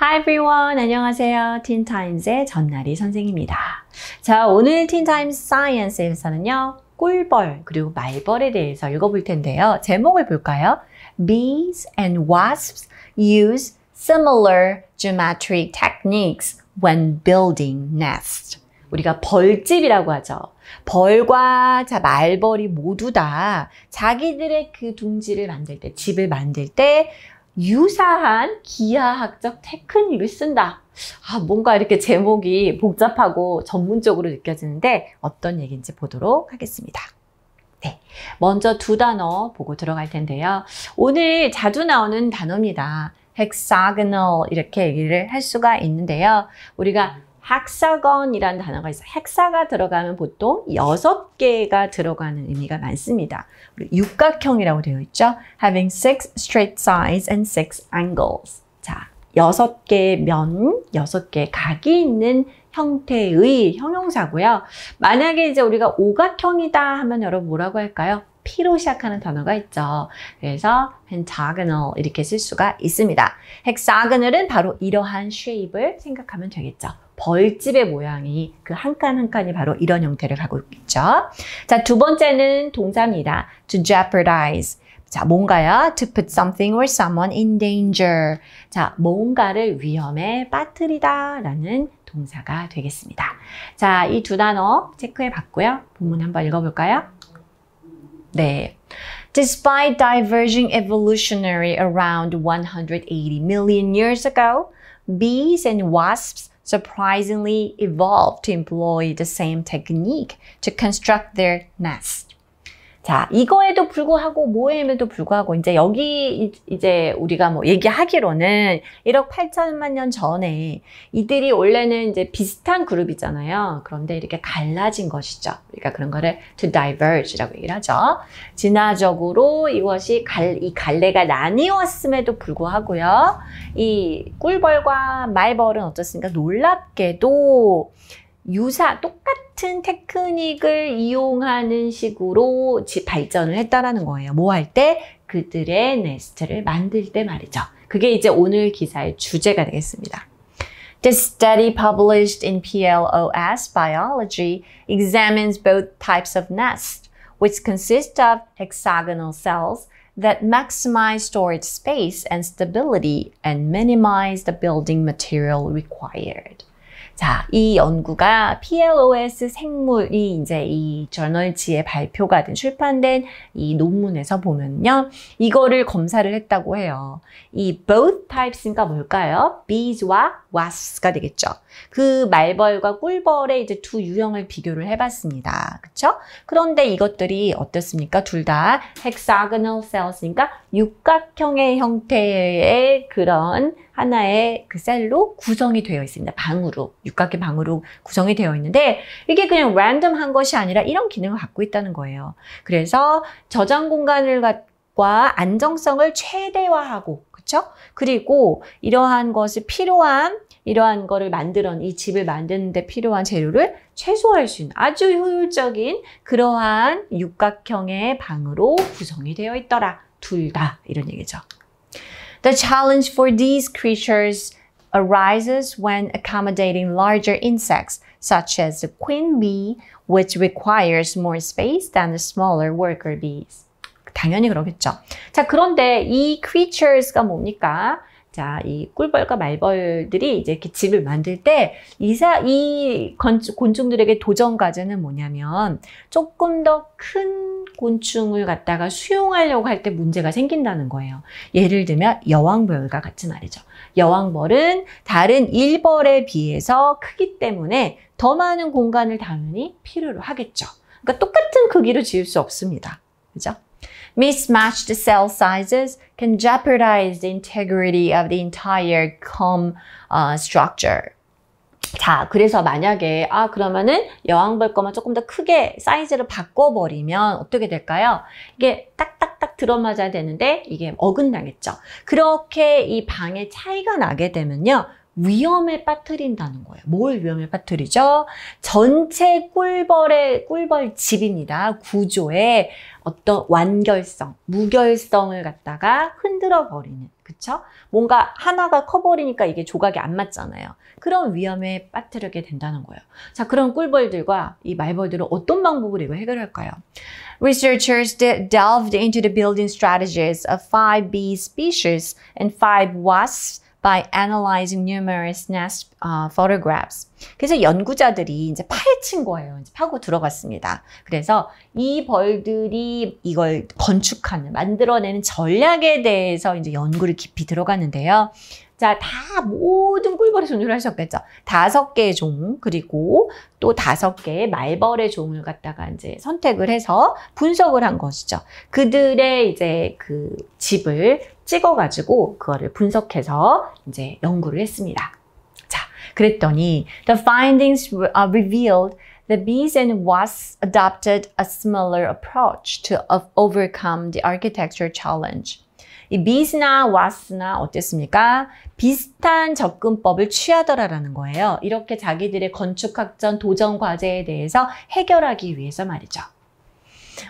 Hi everyone, 안녕하세요. 틴타임즈의 전나리 선생입니다. 자, 오늘 틴타임즈 사이언스에서는요, 꿀벌 그리고 말벌에 대해서 읽어볼 텐데요. 제목을 볼까요? Bees and wasps use similar geometric techniques when building nests. 우리가 벌집이라고 하죠. 벌과 말벌이 모두 다 자기들의 그 둥지를 만들 때, 집을 만들 때 유사한 기하학적 테크닉을 쓴다. 뭔가 이렇게 제목이 복잡하고 전문적으로 느껴지는데 어떤 얘기인지 보도록 하겠습니다. 네, 먼저 두 단어 보고 들어갈 텐데요. 오늘 자주 나오는 단어입니다. hexagonal 이렇게 얘기를 할 수가 있는데요. 우리가 헥사건이라는 단어가 있어요. 헥사가 들어가면 보통 6개가 들어가는 의미가 많습니다. 육각형이라고 되어 있죠. Having 6 straight sides and 6 angles. 자, 6개의 면, 6개의 각이 있는 형태의 형용사고요. 만약에 이제 우리가 오각형이다 하면 여러분 뭐라고 할까요? P로 시작하는 단어가 있죠. 그래서 pentagonal 이렇게 쓸 수가 있습니다. hexagonal은 바로 이러한 shape을 생각하면 되겠죠. 벌집의 모양이 그 한 칸 한 칸이 바로 이런 형태를 갖고 있죠. 자, 두 번째는 동사입니다. To jeopardize. 자, 뭔가요? To put something or someone in danger. 자, 뭔가를 위험에 빠뜨리다 라는 동사가 되겠습니다. 자, 이 두 단어 체크해 봤고요. 본문 한번 읽어볼까요? 네. Despite diverging evolutionary around 180 million years ago, bees and wasps surprisingly evolved to employ the same technique to construct their nest. 자, 이거에도 불구하고 뭐에도 불구하고 이제 우리가 뭐 얘기하기로는 1억 8천만 년 전에 이들이 원래는 이제 비슷한 그룹이잖아요. 그런데 이렇게 갈라진 것이죠. 우리가 그런 거를 to diverge라고 얘기를 하죠. 진화적으로 이것이 이 갈래가 나뉘었음에도 불구하고요. 이 꿀벌과 말벌은 어떻습니까? 놀랍게도 똑같은 테크닉을 이용하는 식으로 발전을 했다라는 거예요. 뭐 할 때? 그들의 네스트를 만들 때 말이죠. 그게 이제 오늘 기사의 주제가 되겠습니다. This study published in PLOS Biology examines both types of nests, which consist of hexagonal cells that maximize storage space and stability and minimize the building material required. 자, 이 연구가 PLOS 생물이 이제 이 저널지에 발표가 된 출판된 이 논문에서 보면요. 이거를 검사를 했다고 해요. 이 both types가 뭘까요? Bees와 wasps가 되겠죠. 그 말벌과 꿀벌의 이제 두 유형을 비교를 해봤습니다. 그쵸? 그런데 이것들이 어떻습니까? 둘 다 hexagonal cells니까 육각형의 형태의 그런 하나의 그 셀로 구성이 되어 있습니다. 방으로, 육각의 방으로 구성이 되어 있는데 이게 그냥 랜덤한 것이 아니라 이런 기능을 갖고 있다는 거예요. 그래서 저장 공간과 안정성을 최대화하고, 그쵸? 그리고 이러한 거를 이 집을 만드는데 필요한 재료를 최소화할 수 있는 아주 효율적인 그러한 육각형의 방으로 구성이 되어 있더라. 둘 다 이런 얘기죠. The challenge for these creatures arises when accommodating larger insects, such as the queen bee, which requires more space than the smaller worker bees. 당연히 그러겠죠. 자, 그런데 이 creatures가 뭡니까? 자, 이 꿀벌과 말벌들이 이제 이렇게 집을 만들 때 이 곤충들에게 도전 과제는 뭐냐면 조금 더 큰 곤충을 갖다가 수용하려고 할 때 문제가 생긴다는 거예요. 예를 들면 여왕벌과 같이 말이죠. 여왕벌은 다른 일벌에 비해서 크기 때문에 더 많은 공간을 당연히 필요로 하겠죠. 그러니까 똑같은 크기로 지을 수 없습니다. 그죠? Mismatched cell sizes can jeopardize the integrity of the entire comb structure. 자, 그래서 만약에 그러면은 여왕벌 거만 조금 더 크게 사이즈를 바꿔버리면 어떻게 될까요? 이게 딱딱딱 들어맞아야 되는데 이게 어긋나겠죠. 그렇게 이 방의 차이가 나게 되면요. 위험에 빠뜨린다는 거예요. 뭘 위험에 빠뜨리죠? 전체 꿀벌 집입니다. 구조의 어떤 완결성, 무결성을 갖다가 흔들어 버리는, 그쵸? 그쵸? 뭔가 하나가 커버리니까 이게 조각이 안 맞잖아요. 그런 위험에 빠뜨리게 된다는 거예요. 자, 그럼 꿀벌들과 이 말벌들은 어떤 방법으로 이걸 해결할까요? Researchers delved into the building strategies of 5 bee species and 5 wasps by analyzing numerous nest photographs. 그래서 연구자들이 이제 파헤친 거예요. 이제 파고 들어갔습니다. 그래서 이 벌들이 이걸 건축하는, 만들어내는 전략에 대해서 이제 연구를 깊이 들어갔는데요. 자, 다 모든 꿀벌의 종류를 하셨겠죠. 5개의 종, 그리고 또 5개의 말벌의 종을 갖다가 이제 선택을 해서 분석을 한 것이죠. 그들의 이제 그 집을 찍어가지고 그거를 분석해서 이제 연구를 했습니다. 자, 그랬더니 the findings revealed the bees and wasps adopted a similar approach to overcome the architecture challenge. 이 bees나 wasps나 어땠습니까? 비슷한 접근법을 취하더라라는 거예요. 이렇게 자기들의 건축학전 도전 과제에 대해서 해결하기 위해서 말이죠.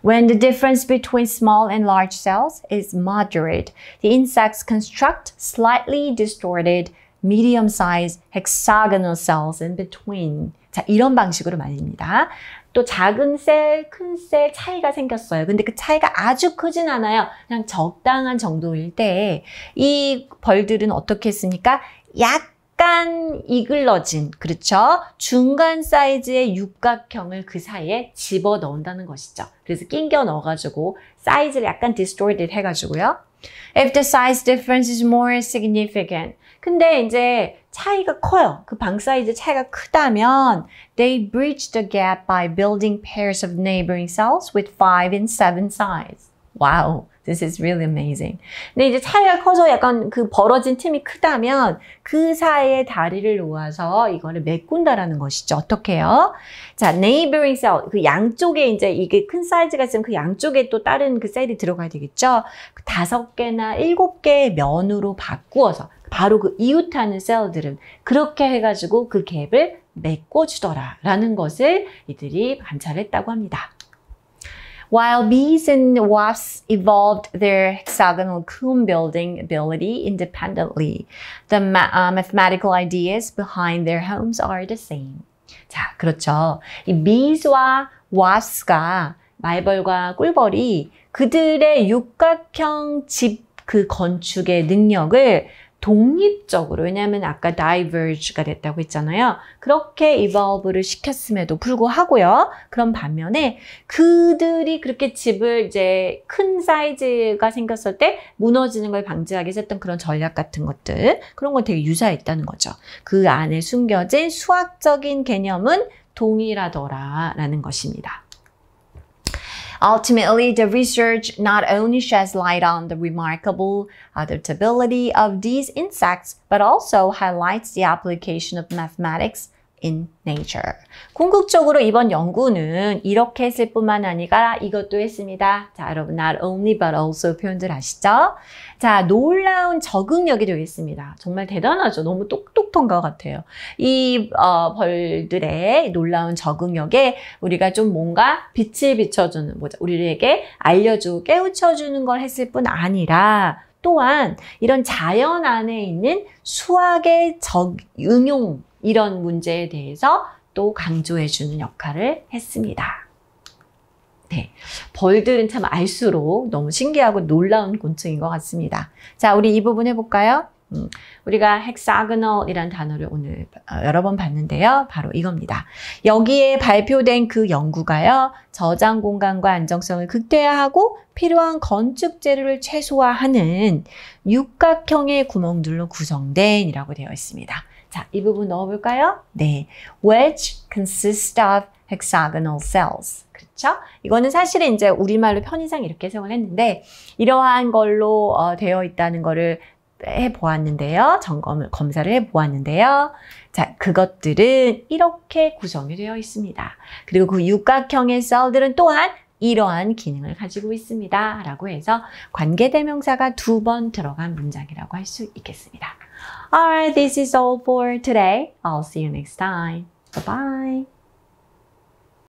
When the difference between small and large cells is moderate, the insects construct slightly distorted medium-sized hexagonal cells in between. 자, 이런 방식으로 말입니다. 또 작은 셀, 큰 셀 차이가 생겼어요. 근데 그 차이가 아주 크진 않아요. 그냥 적당한 정도일 때 이 벌들은 어떻게 했습니까? 약간 이글러진, 그렇죠? 중간 사이즈의 육각형을 그 사이에 집어 넣는다는 것이죠. 그래서 낑겨 넣어가지고 사이즈를 약간 distorted 해가지고요. If the size difference is more significant. 근데 이제 차이가 커요. 그 방 사이즈 차이가 크다면 they bridge the gap by building pairs of neighboring cells with 5 and 7 size. Wow, this is really amazing. 근데 이제 차이가 커서 약간 그 벌어진 틈이 크다면 그 사이에 다리를 놓아서 이거를 메꾼다라는 것이죠. 어떻게 해요? 자, neighboring cell, 그 양쪽에 이제 이게 큰 사이즈가 있으면 그 양쪽에 또 다른 그 셀이 들어가야 되겠죠. 5개나 7개의 면으로 바꾸어서 바로 그 이웃하는 셀들은 그렇게 해가지고 그 갭을 메꿔주더라라는 것을 이들이 관찰했다고 합니다. While bees and wasps evolved their hexagonal comb building ability independently, the mathematical ideas behind their homes are the same. 자, 그렇죠. 이 bees와 wasps가 말벌과 꿀벌이 그들의 육각형 집 그 건축의 능력을 독립적으로, 왜냐하면 아까 diverge가 됐다고 했잖아요. 그렇게 evolve를 시켰음에도 불구하고요. 그런 반면에 그들이 그렇게 집을 이제 큰 사이즈가 생겼을 때 무너지는 걸 방지하기 위해서 했던 그런 전략 같은 것들, 그런 건 되게 유사했다는 거죠. 그 안에 숨겨진 수학적인 개념은 동일하더라라는 것입니다. Ultimately, the research not only sheds light on the remarkable adaptability of these insects, but also highlights the application of mathematics in nature. 궁극적으로 이번 연구는 이렇게 했을 뿐만 아니라 이것도 했습니다. 자, 여러분, not only but also 표현들 아시죠? 자, 놀라운 적응력이 되겠습니다. 정말 대단하죠. 너무 똑똑한 것 같아요. 이 벌들의 놀라운 적응력에 우리가 좀 뭔가 빛을 비춰주는, 우리에게 알려주고 깨우쳐주는 걸 했을 뿐 아니라 또한 이런 자연 안에 있는 수학의 응용, 이런 문제에 대해서 또 강조해주는 역할을 했습니다. 네, 벌들은 참 알수록 너무 신기하고 놀라운 곤충인 것 같습니다. 자, 우리 이 부분 해볼까요? 우리가 hexagonal이라는 단어를 오늘 여러 번 봤는데요. 바로 이겁니다. 여기에 발표된 그 연구가요. 저장 공간과 안정성을 극대화하고 필요한 건축 재료를 최소화하는 육각형의 구멍들로 구성된 이라고 되어 있습니다. 자, 이 부분 넣어볼까요? 네, which consist of hexagonal cells. 그렇죠? 이거는 사실은 이제 우리말로 편의상 이렇게 해석을 했는데 이러한 걸로 되어 있다는 거를 해보았는데요. 검사를 해보았는데요. 자, 그것들은 이렇게 구성이 되어 있습니다. 그리고 그 육각형의 셀들은 또한 이러한 기능을 가지고 있습니다. 라고 해서 관계대명사가 2번 들어간 문장이라고 할 수 있겠습니다. Alright, this is all for today. I'll see you next time. Bye-bye.